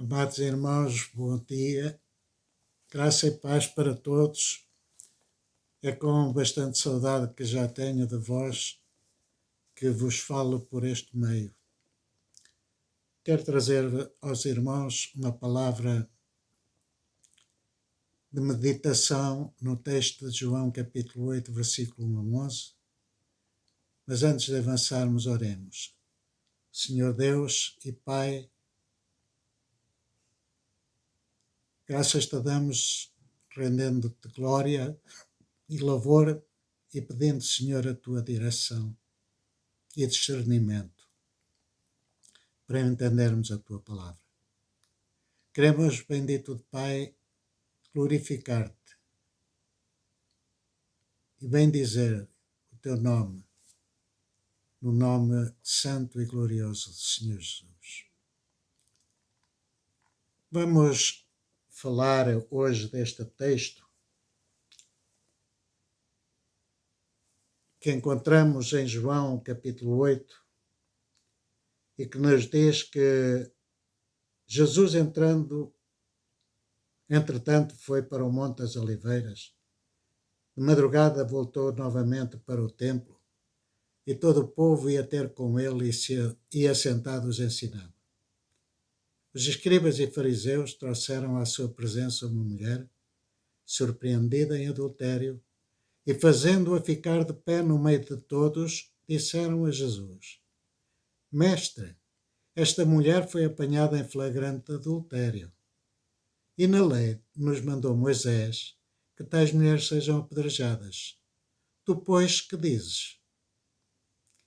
Amados irmãos, bom dia, graça e paz para todos. É com bastante saudade que já tenho de vós que vos falo por este meio. Quero trazer aos irmãos uma palavra de meditação no texto de João capítulo 8, versículo 1 a 11. Mas antes de avançarmos, oremos. Senhor Deus e Pai, graças te damos rendendo-te glória e louvor e pedindo, Senhor, a tua direção e discernimento para entendermos a tua palavra. Queremos, bendito de Pai, glorificar-te e bendizer o teu nome, no nome santo e glorioso do Senhor Jesus. Vamos falar hoje deste texto que encontramos em João capítulo 8 e que nos diz que Jesus entretanto foi para o Monte das Oliveiras. De madrugada voltou novamente para o templo e todo o povo ia ter com ele e assentados ensinava. Os escribas e fariseus trouxeram à sua presença uma mulher surpreendida em adultério e, fazendo-a ficar de pé no meio de todos, disseram a Jesus: Mestre, esta mulher foi apanhada em flagrante adultério. E na lei nos mandou Moisés que tais mulheres sejam apedrejadas. Tu, pois, que dizes?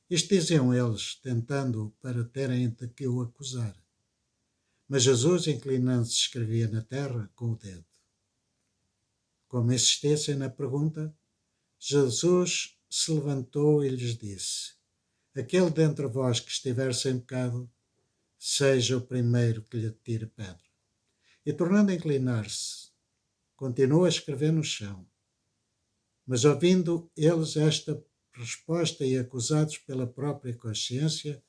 Isto diziam eles, tentando-o para terem de que o acusar. Mas Jesus, inclinando-se, escrevia na terra com o dedo. Como insistissem na pergunta, Jesus se levantou e lhes disse: Aquele dentre vós que estiver sem pecado, seja o primeiro que lhe tire pedra. E tornando a inclinar-se, continuou a escrever no chão. Mas ouvindo eles esta resposta e acusados pela própria consciência,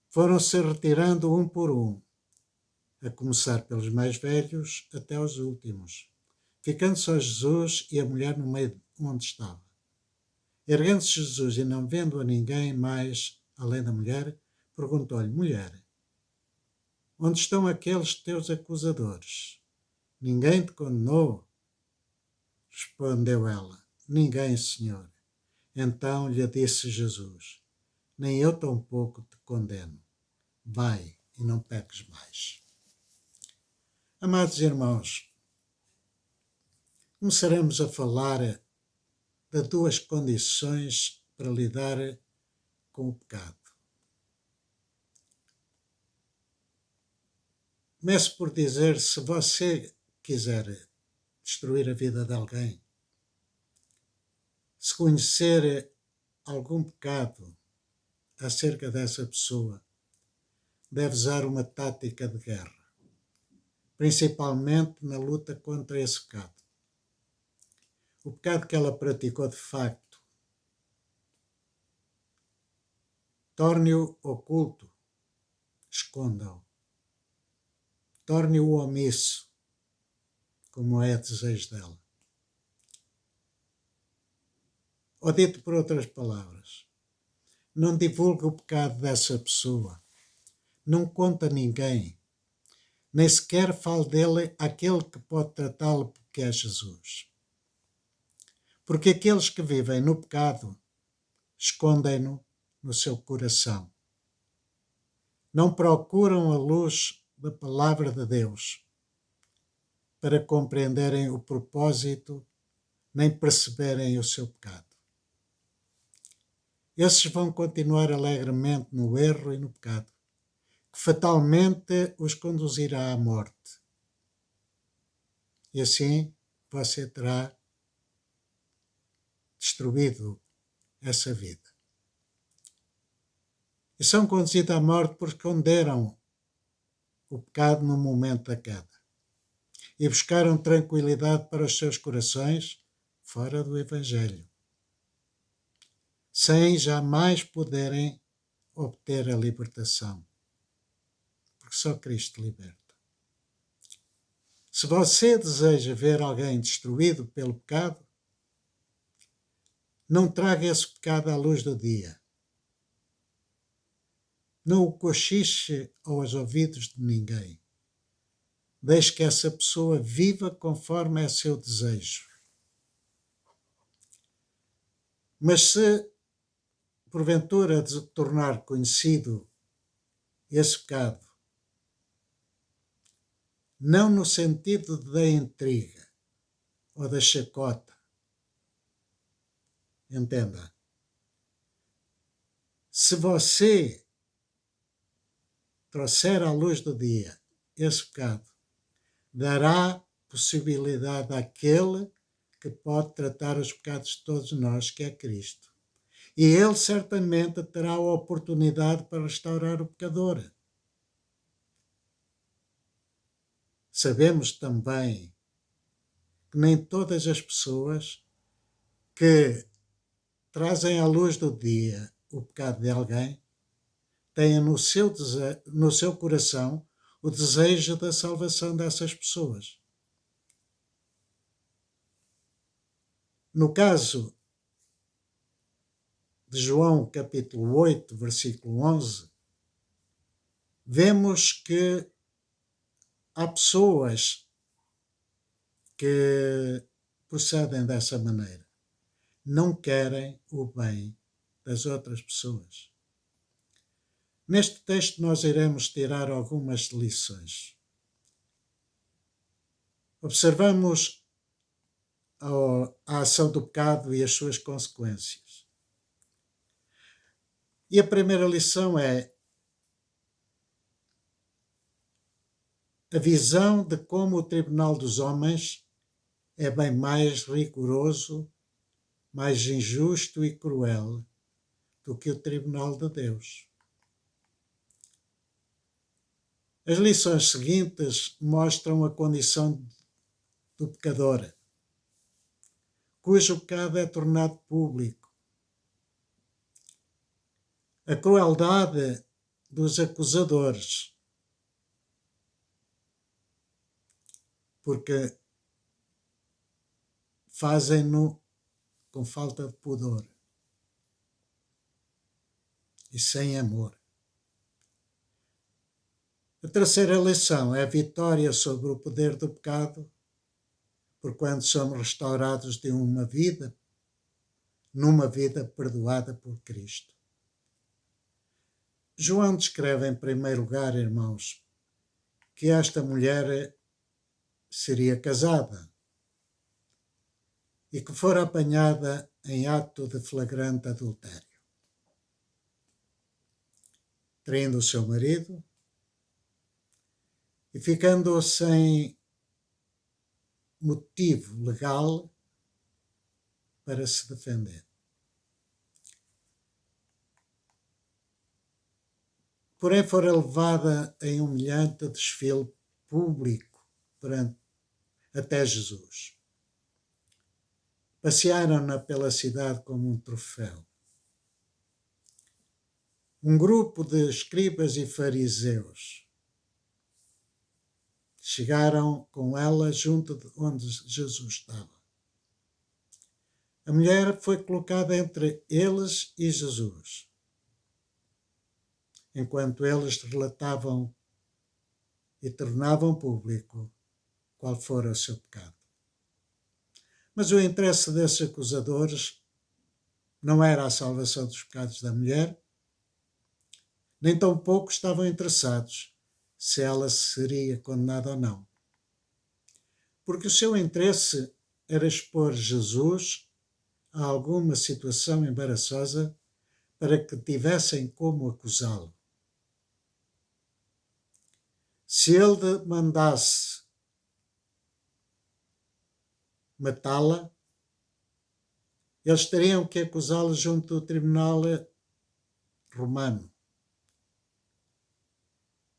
foram-se retirando um por um, a começar pelos mais velhos até aos últimos, ficando só Jesus e a mulher no meio onde estava. Erguendo-se Jesus e não vendo a ninguém mais além da mulher, perguntou-lhe: Mulher, onde estão aqueles teus acusadores? Ninguém te condenou? Respondeu ela: Ninguém, Senhor. Então lhe disse Jesus: Nem eu tampouco te condeno. Vai e não peques mais. Amados irmãos, começaremos a falar de duas condições para lidar com o pecado. Começo por dizer, se você quiser destruir a vida de alguém, se conhecer algum pecado acerca dessa pessoa, deve usar uma tática de guerra, principalmente na luta contra esse pecado. O pecado que ela praticou de facto, torne-o oculto, esconda-o. Torne-o omisso, como é desejo dela. Ou dito por outras palavras, não divulgue o pecado dessa pessoa, não conte a ninguém, nem sequer fale dele àquele que pode tratá-lo porque é Jesus. Porque aqueles que vivem no pecado escondem-no no seu coração. Não procuram a luz da palavra de Deus para compreenderem o propósito, nem perceberem o seu pecado. Esses vão continuar alegremente no erro e no pecado, que fatalmente os conduzirá à morte. E assim você terá destruído essa vida. E são conduzidos à morte porque esconderam o pecado no momento da queda e buscaram tranquilidade para os seus corações fora do Evangelho, sem jamais poderem obter a libertação, porque só Cristo liberta. Se você deseja ver alguém destruído pelo pecado, não traga esse pecado à luz do dia. Não o cochiche aos ouvidos de ninguém. Deixe que essa pessoa viva conforme é seu desejo. Mas se, porventura, de tornar conhecido esse pecado, não no sentido da intriga ou da chacota, entenda, se você trouxer à luz do dia esse pecado, dará possibilidade àquele que pode tratar os pecados de todos nós, que é Cristo. E ele certamente terá a oportunidade para restaurar o pecador. Sabemos também que nem todas as pessoas que trazem à luz do dia o pecado de alguém têm no seu coração o desejo da salvação dessas pessoas. No caso de João capítulo 8, versículo 11, vemos que há pessoas que procedem dessa maneira. Não querem o bem das outras pessoas. Neste texto nós iremos tirar algumas lições. Observamos a ação do pecado e as suas consequências. E a primeira lição é a visão de como o tribunal dos homens é bem mais rigoroso, mais injusto e cruel do que o tribunal de Deus. As lições seguintes mostram a condição do pecador, cujo pecado é tornado público. A crueldade dos acusadores, porque fazem-no com falta de pudor e sem amor. A terceira lição é a vitória sobre o poder do pecado, porquanto somos restaurados de numa vida perdoada por Cristo. João descreve em primeiro lugar, irmãos, que esta mulher seria casada e que fora apanhada em ato de flagrante adultério, traindo o seu marido e ficando sem motivo legal para se defender. Porém, fora levada em humilhante desfile público até Jesus. Passearam-na pela cidade como um troféu. Um grupo de escribas e fariseus chegaram com ela junto de onde Jesus estava. A mulher foi colocada entre eles e Jesus, enquanto eles relatavam e tornavam público qual fora o seu pecado. Mas o interesse desses acusadores não era a salvação dos pecados da mulher, nem tampouco estavam interessados se ela seria condenada ou não. Porque o seu interesse era expor Jesus a alguma situação embaraçosa para que tivessem como acusá-lo. Se ele mandasse matá-la, eles teriam que acusá-lo junto do tribunal romano.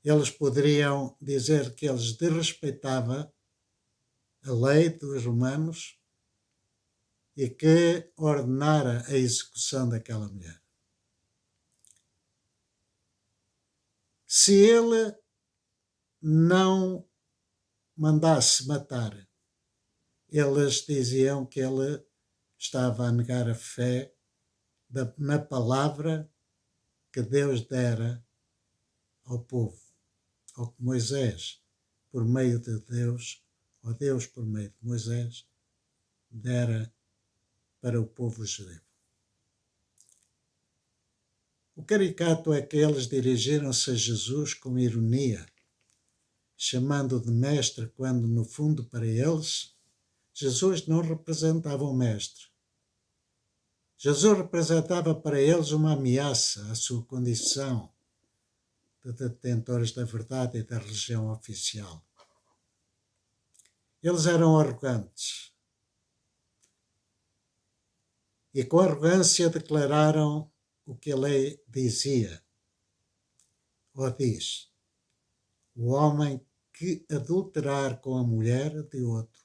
Eles poderiam dizer que eles desrespeitavam a lei dos romanos e que ordenara a execução daquela mulher. Se ele não mandasse matar, eles diziam que ele estava a negar a fé na palavra que Deus dera ao povo, ou que Moisés, por meio de Deus, ou Deus por meio de Moisés, dera para o povo judeu. O caricato é que eles dirigiram-se a Jesus com ironia, chamando-o de mestre, quando, no fundo, para eles, Jesus não representava um mestre. Jesus representava para eles uma ameaça à sua condição de detentores da verdade e da religião oficial. Eles eram arrogantes e com arrogância declararam o que a lei dizia, ou diz: o homem que adulterar com a mulher de outro,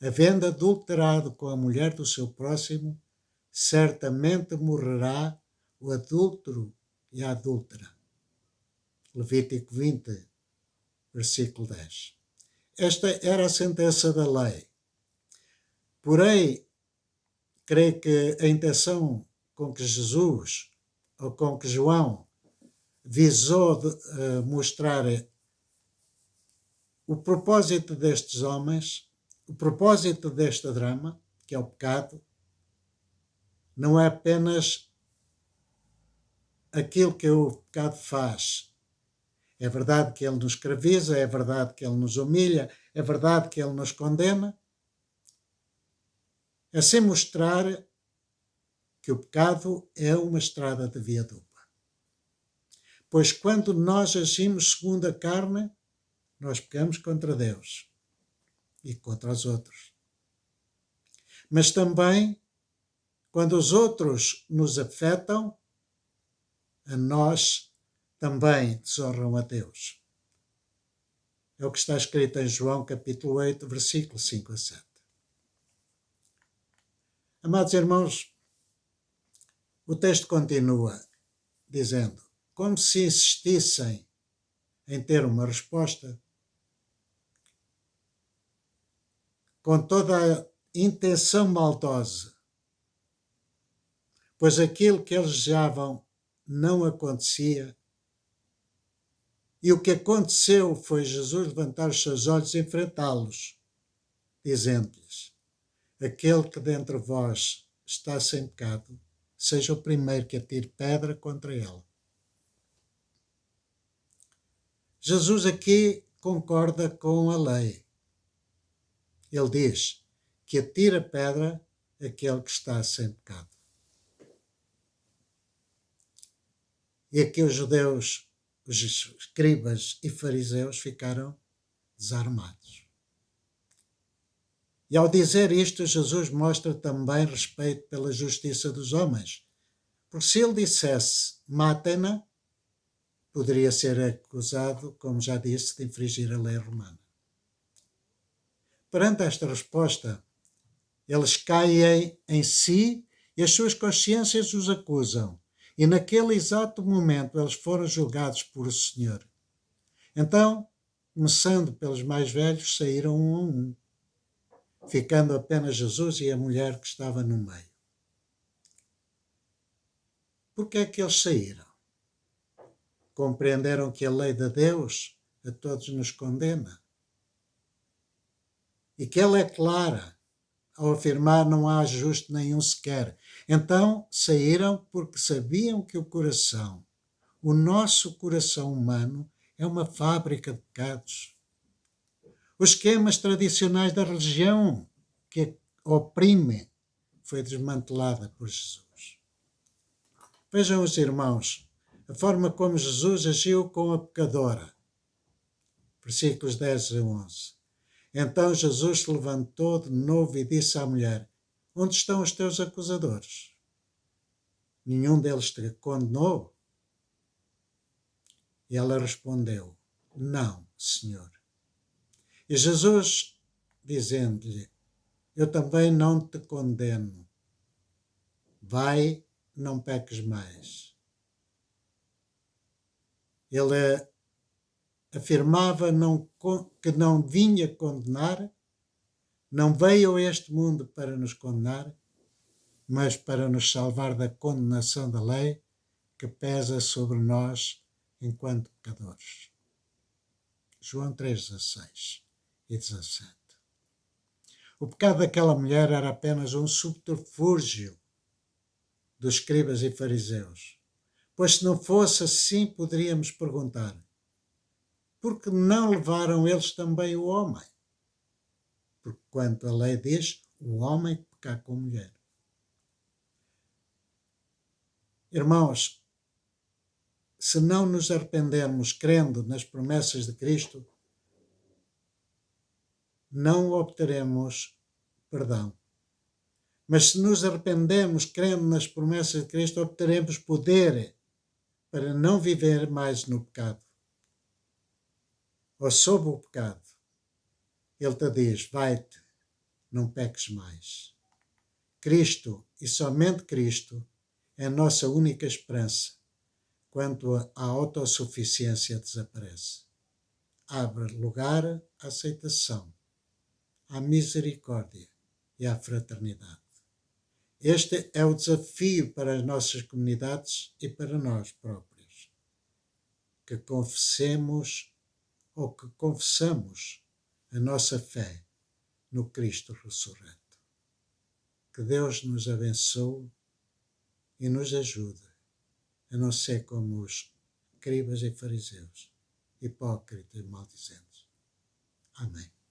havendo adulterado com a mulher do seu próximo, certamente morrerá o adúltero e a adúltera. Levítico 20, versículo 10. Esta era a sentença da lei. Porém, creio que a intenção com que Jesus, ou com que João, visou mostrar o propósito destes homens, o propósito deste drama, que é o pecado, não é apenas aquilo que o pecado faz. É verdade que ele nos escraviza, é verdade que ele nos humilha, é verdade que ele nos condena. É sem mostrar que o pecado é uma estrada de via dupla. Pois quando nós agimos segundo a carne, nós pecamos contra Deus e contra os outros. Mas também, quando os outros nos afetam, a nós também desonram a Deus. É o que está escrito em João capítulo 8, versículos 5 a 7. Amados irmãos, o texto continua dizendo: como se insistissem em ter uma resposta, com toda a intenção maldosa, pois aquilo que eles desejavam não acontecia. E o que aconteceu foi Jesus levantar os seus olhos e enfrentá-los, dizendo-lhes: aquele que dentre vós está sem pecado, seja o primeiro que atire pedra contra ele. Jesus aqui concorda com a lei. Ele diz que atira pedra aquele que está sem pecado. E aqui os judeus, os escribas e fariseus ficaram desarmados. E ao dizer isto, Jesus mostra também respeito pela justiça dos homens. Porque se ele dissesse, matem-na, poderia ser acusado, como já disse, de infringir a lei romana. Perante esta resposta, eles caem em si e as suas consciências os acusam. E naquele exato momento eles foram julgados por o Senhor. Então, começando pelos mais velhos, saíram um a um, ficando apenas Jesus e a mulher que estava no meio. Por que é que eles saíram? Compreenderam que a lei de Deus a todos nos condena. E que ela é clara ao afirmar não há justo nenhum sequer. Então saíram porque sabiam que o nosso coração humano, é uma fábrica de pecados. Os esquemas tradicionais da religião que oprime foi desmantelada por Jesus. Vejam os irmãos, a forma como Jesus agiu com a pecadora. Versículos 10 a 11. Então Jesus se levantou de novo e disse à mulher: onde estão os teus acusadores? Nenhum deles te condenou? E ela respondeu: não, Senhor. E Jesus, dizendo-lhe: eu também não te condeno. Vai, não peques mais. Ele afirmava que não vinha condenar, não veio a este mundo para nos condenar, mas para nos salvar da condenação da lei que pesa sobre nós enquanto pecadores. João 3,16 e 17. O pecado daquela mulher era apenas um subterfúgio dos escribas e fariseus, pois se não fosse assim poderíamos perguntar: por que não levaram eles também o homem? Porque quanto a lei diz, o homem que pecar com mulher. Irmãos, se não nos arrependermos crendo nas promessas de Cristo, não obteremos perdão. Mas se nos arrependermos crendo nas promessas de Cristo, obteremos poder para não viver mais no pecado ou sob o pecado. Ele te diz: vai-te, não peques mais. Cristo e somente Cristo é a nossa única esperança quando a autossuficiência desaparece. Abre lugar à aceitação, à misericórdia e à fraternidade. Este é o desafio para as nossas comunidades e para nós próprios. Que confessemos ou que confessamos a nossa fé no Cristo ressurreto. Que Deus nos abençoe e nos ajude a não ser como os escribas e fariseus, hipócritas e maldizentes. Amém.